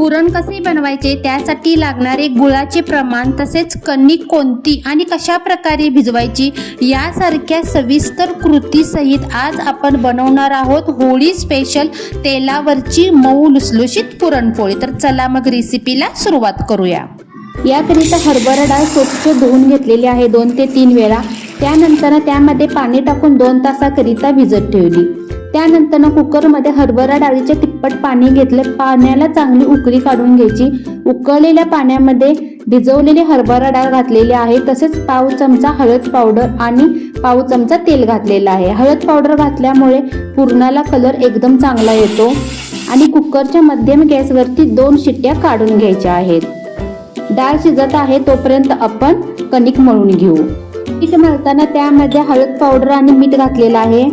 पुरण कसे बनवायचे, त्यासाठी लागणारे गुळाचे प्रमाण, तसेच कणिक कोणती आणि कशा प्रकारे भिजवायची यासारख्या सविस्तर कृती सहित आज आपण बनवणार आहोत होळी स्पेशल तेलावरची मऊ लुसलुशीत पुरणपोळी। तर चला मग रेसिपीला सुरुवात करूया। याकरिता हरभरा डाळ स्वच्छ धुवून घेतलेली आहे 2 ते 3 वेळा। त्यानंतर त्यामध्ये पाणी टाकून 2 तासाकरिता भिजत ठेवली। त्यानंतर कुकरमध्ये हरभरा डाळीचे तिप्पट पाणी घेतले। पाण्याला चांगली उकळी काढून घ्यायची। उकळलेल्या पाण्यामध्ये भिजवलेली हरभरा डाळ घातलेली आहे। तसेच पाव चमचा हळद पावडर आणि पाव चमचा तेल घातलेलं आहे। हळद पावडर घातल्यामुळे पुरणाला कलर एकदम चांगला येतो। आणि कुकरच्या मध्यम गॅसवरती 2 शिट्ट्या काढून घ्यायच्या आहेत। डाळ शिजत आहे तोपर्यंत आपण कणिक मळून घेऊ। पीठ मळताना त्यामध्ये हळद पावडर आणि मीठ घातलेलं आहे।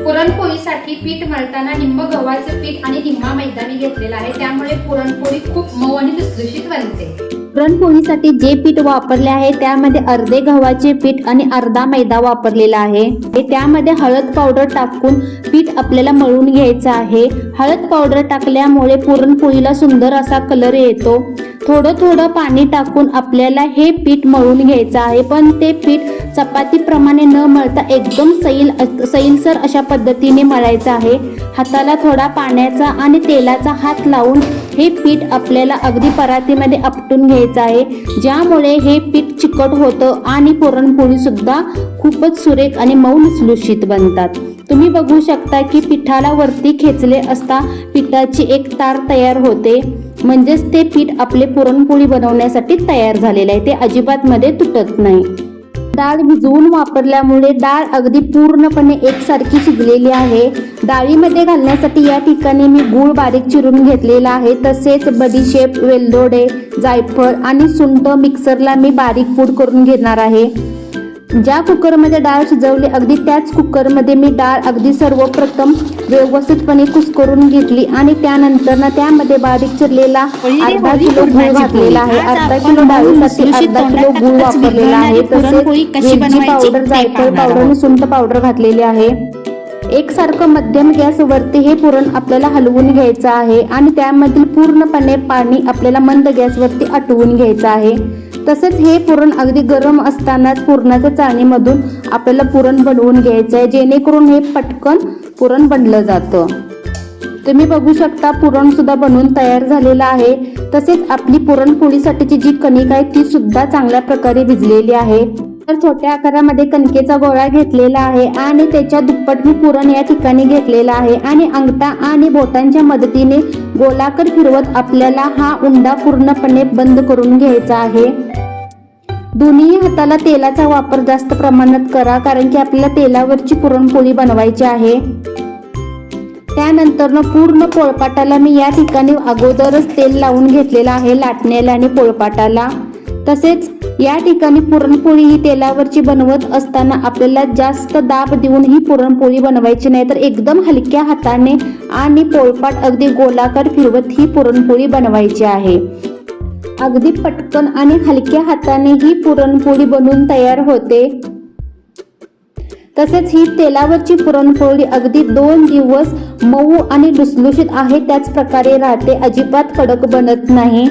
पुरणपोळीसाठी पीठ मळताना निम्म गव्हाचं पीठ आणि निम्मा मैदा मी घेतलेला आहे, त्यामुळे पुरणपोळी खूप मऊ आणि लुसलुशीत बनते। पुरणपोळीसाठी जे पीठ वापरले आहे त्यामध्ये अर्धे गव्हाचे पीठ आणि अर्धा मैदा वापरलेला आहे। त्यामध्ये हळद पावडर टाकून पीठ आपल्याला मळून घ्यायचं आहे। हळद पावडर टाकल्यामुळे पुरणपोळीला सुंदर असा कलर येतो। थोडं थोडं पाणी टाकून आपल्याला हे पीठ मळून घ्यायचं आहे, पण ते पीठ चपातीप्रमाणे न मळता एकदम सैलसर अशा पद्धतीने मळायचं आहे। हाताला थोडा पाण्याचा आणि तेलाचा हात लावून हे पीठ आपल्याला अगदी परातीमध्ये आपटून घ्यायचं आहे, ज्यामुळे हे पीठ चिकट होतं आणि पुरणपोळी सुद्धा खूपच सुरेख आणि मऊ लुसलुशीत बनतात। तुम्ही बघू शकता की पिठाला वरती खेचले असता पिठाची एक तार तयार होते, म्हणजेच ते पीठ आपले पुरणपोळी बनवण्यासाठी तयार झालेले आहे, ते अजिबात मध्ये तुटत नाही। डाळ भिजवून वापरल्यामुळे डाळ अगदी पूर्णपणे एकसारखी शिजलेली आहे। डाळीमध्ये घालण्यासाठी या ठिकाणी मी गूळ बारीक चिरून घेतलेला आहे। तसेच बडीशेप, वेलदोडे, जायफळ आणि सुंठ मिक्सरला मी बारीक पूड करून घेणार आहे। ज्या कुकरमध्ये डाळ शिजवली अगदी त्याच कुकरमध्ये मी डाळ अगदी सर्वप्रथम व्यवस्थितपणे कुस्करून घेतली आणि त्यानंतर त्यामध्ये बारीक चिरलेला अर्धा किलो गूळ घातलेला आहे। अर्धा किलो डाळीसाठी अर्धा किलो गूळ वापरलेला आहे। तसेच वेलची पावडर, जायफळ पावडर आणि सुंठ पावडर घातलेली आहे। एकसारखं मध्यम गॅसवरती हे पुरण आपल्याला हलवून घ्यायचं आहे आणि त्यामधील पूर्णपणे पाणी आपल्याला मंद गॅसवरती आटवून घ्यायचं आहे। तसेच हे पुरण अगदी गरम असतानाच पुरणाच्या चाळणीमधून आपल्याला पुरण बनवून घ्यायचं आहे, जेणेकरून हे पटकन पुरण बनलं जातं। तुम्ही बघू शकता पुरण सुद्धा बनवून तयार झालेलं आहे। तसेच आपली पुरणपोळीसाठीची जी कणिक आहे ती सुद्धा चांगल्या प्रकारे भिजलेली आहे। तर छोट्या आकारामध्ये कणकेचा गोळा घेतलेला आहे आणि त्याच्या दुप्पट मी पुरण या ठिकाणी घेतलेला आहे आणि अंगठा आणि बोटांच्या मदतीने गोलाकार फिरवत आपल्याला हा उंडा पूर्णपणे बंद करून घ्यायचा आहे। दोन्ही हाताला तेलाचा वापर जास्त प्रमाणात करा, कारण की आपल्याला तेलावरची पुरणपोळी बनवायची आहे। त्यानंतर पूर्ण पोळपाटाला मी या ठिकाणी अगोदरच तेल लावून घेतलेलं आहे, लाटण्याला आणि पोळपाटाला। तसेच या ठिकाणी पुरणपोळी ही तेलावरची बनवत असताना आपल्याला जास्त दाब देऊन ही पुरणपोळी बनवायची नाही, तर एकदम हलक्या हाताने आणि पोळपाट अगदी गोलाकार फिरवत ही पुरणपोळी बनवायची आहे। अगदी पटकन आणि हलक्या हाताने ही पुरणपोळी बनवून तयार होते। तसेच ही तेलावरची पुरणपोळी अगदी 2 दिवस मऊ आणि लुसलुशीत आहे त्याच प्रकारे राहते, अजिबात कडक बनत नाही।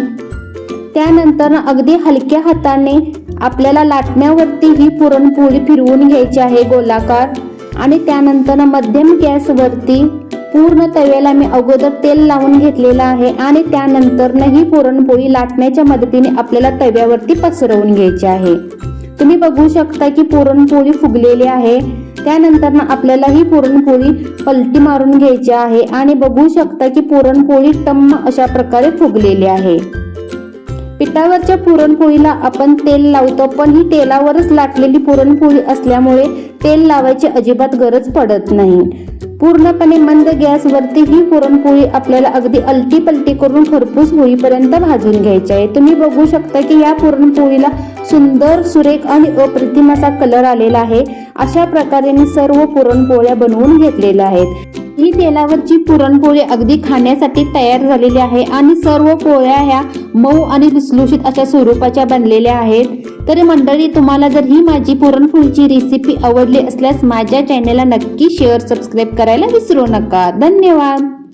त्यानंतर अगदी हलक्या हाताने आपल्याला लाटण्यावरती ही पुरणपोळी फिरवून घ्यायची आहे गोलाकार आणि त्यानंतर मध्यम गॅसवरती पूर्ण तव्याला मी अगोदर तेल लावून घेतलेला आहे आणि त्यानंतर ही पुरणपोळी लाटण्याच्या मदतीने आपल्याला तव्यावरती पसरवून घ्यायची आहे। तुम्ही बघू शकता की पुरणपोळी फुगलेली आहे। त्यानंतर आपल्याला ही पुरणपोळी पलटी मारून घ्यायची आहे आणि बघू शकता की पुरणपोळी टम्म अशा प्रकारे फुगलेली आहे। पिठावरच्या पुरणपोळीला आपण तेल लावतो, पण ही तेलावरच लाटलेली पुरणपोळी असल्यामुळे तेल लावायची अजिबात गरज पडत नाही। पूर्णपणे मंद गॅसवरती ही पुरणपोळी आपल्याला अगदी अलटी पलटी करून खरपूस होईपर्यंत भाजून घ्यायची आहे। तुम्ही बघू शकता की या पुरणपोळीला सुंदर, सुरेख आणि अप्रतिम असा कलर आलेला आहे। अशा प्रकारे मी सर्व पुरणपोळ्या बनवून घेतलेल्या आहेत। ही तेलावरची पुरणपोळी अगदी खाण्यासाठी तयार झालेली आहे आणि सर्व पोळ्या ह्या मऊ आणि लुसलुशीत अशा स्वरूपाच्या बनलेल्या आहेत। तर मंडळी, तुम्हाला जर ही माझी पुरणपोळीची रेसिपी आवडली असल्यास माझ्या चॅनलला नक्की शेअर, सबस्क्राईब करायला विसरू नका। धन्यवाद।